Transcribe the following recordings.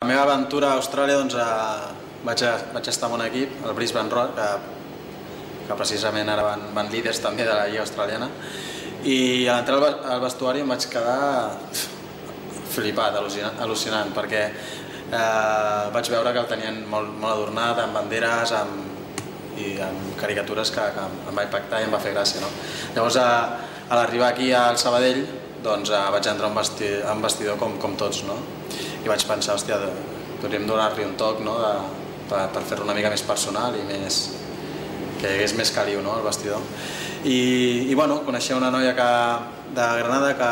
La meva aventura a Austràlia vaig estar en un equip, el Brisbane Roar, que precisament ara van líders també de la lliga australiana, i a l'entrar al vestuari em vaig quedar flipat, al·lucinant, perquè vaig veure que el tenien molt adornat, amb banderes i amb caricatures que em va impactar i em va fer gràcia. Llavors, a l'arribar aquí al Sabadell, vaig entrar a un vestidor com tots, i vaig pensar, hòstia, podríem donar-li un toc per fer-lo una mica més personal i que hi hagués més caliu al vestidor. I coneixia una noia de Granada que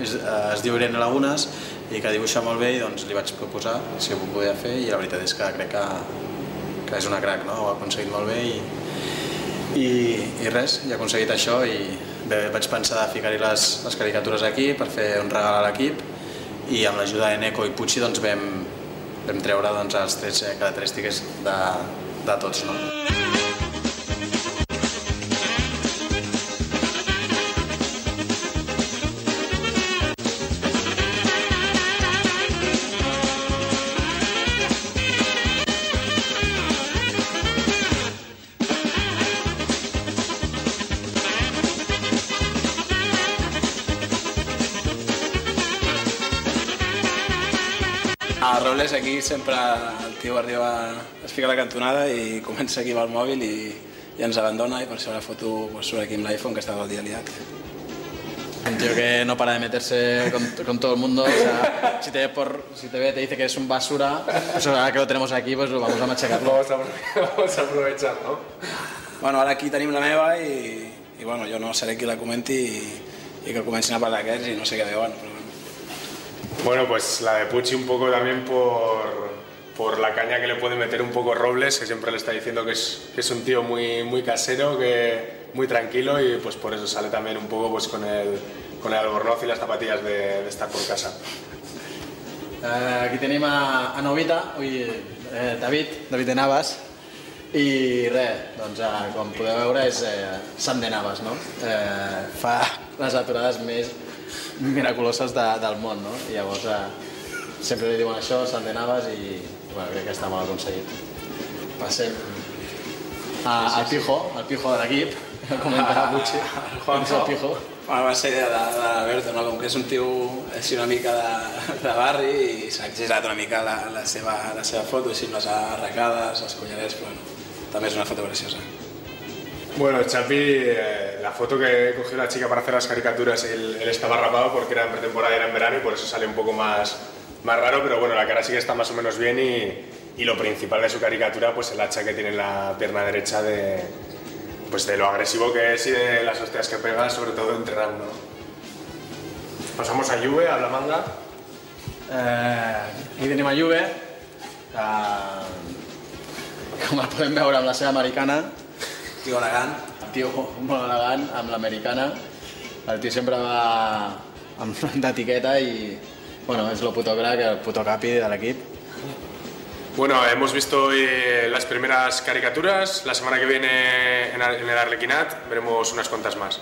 es diu Irene Lagunes i que dibuixa molt bé, i li vaig proposar si ho podia fer, i la veritat és que crec que és una crac, ho ha aconseguit molt bé i res, i ha aconseguit això. I bé, vaig pensar de ficar-hi les caricatures aquí per fer un regal a l'equip, i amb l'ajuda de Neko i Pucci vam treure els trets característics de tots. A Robles aquí sempre el tio arriba, es fica a la cantonada i comença aquí amb el mòbil i ens abandona, i per això la foto surt aquí amb l'iPhone, que estava el dia liat. Un tío que no para de meterse con todo el mundo, o sea, si te ve, te dice que es un basura, pues ahora que lo tenemos aquí, pues lo vamos a machacarlo. Vamos a aprovechar, ¿no? Bueno, ara aquí tenim la meva i bueno, jo no seré qui la comenti i que comencin a parlar d'aquests i no sé què veuen, però Bueno, pues la de Pucci un poco también por la caña que le puede meter un poco Robles, que siempre le está diciendo que es un tío muy casero, muy tranquilo, y pues por eso sale también un poco con el albornoz y las zapatillas de estar por casa. Aquí tenim a Novita, David de Navas, i res, com podeu veure és Sant de Navas, fa les aturades més miraculoses del món, i llavors sempre li diuen això, Sant de Navas, i crec que està molt aconseguit. Passem al Pijo de l'equip, que comentava Pucci. És el Pijo. Va ser de l'Alberto, com que és un tio una mica de barri i s'ha exagerat una mica la seva foto, així amb les arracades, els collarets, però també és una foto graciosa. Bueno, Chapi, la foto que cogió la chica para hacer las caricaturas, él estaba rapado porque era en pretemporada y era en verano, y por eso sale un poco más raro, pero bueno, la cara sí que está más o menos bien, y lo principal de su caricatura, pues el hacha que tiene en la pierna derecha de lo agresivo que es y de las hostias que pega, sobre todo entrenando. Pasamos a Juve, a la manga. Aquí tenim a Juve, com el podem veure amb la seva americana. Tio elegant. El tio molt elegant, amb l'americana. El tio sempre va d'etiqueta i és el puto crack, el puto capi de l'equip. Bueno, hemos visto hoy las primeras caricaturas. La semana que viene en el Arlequinat veremos unas cuantas más.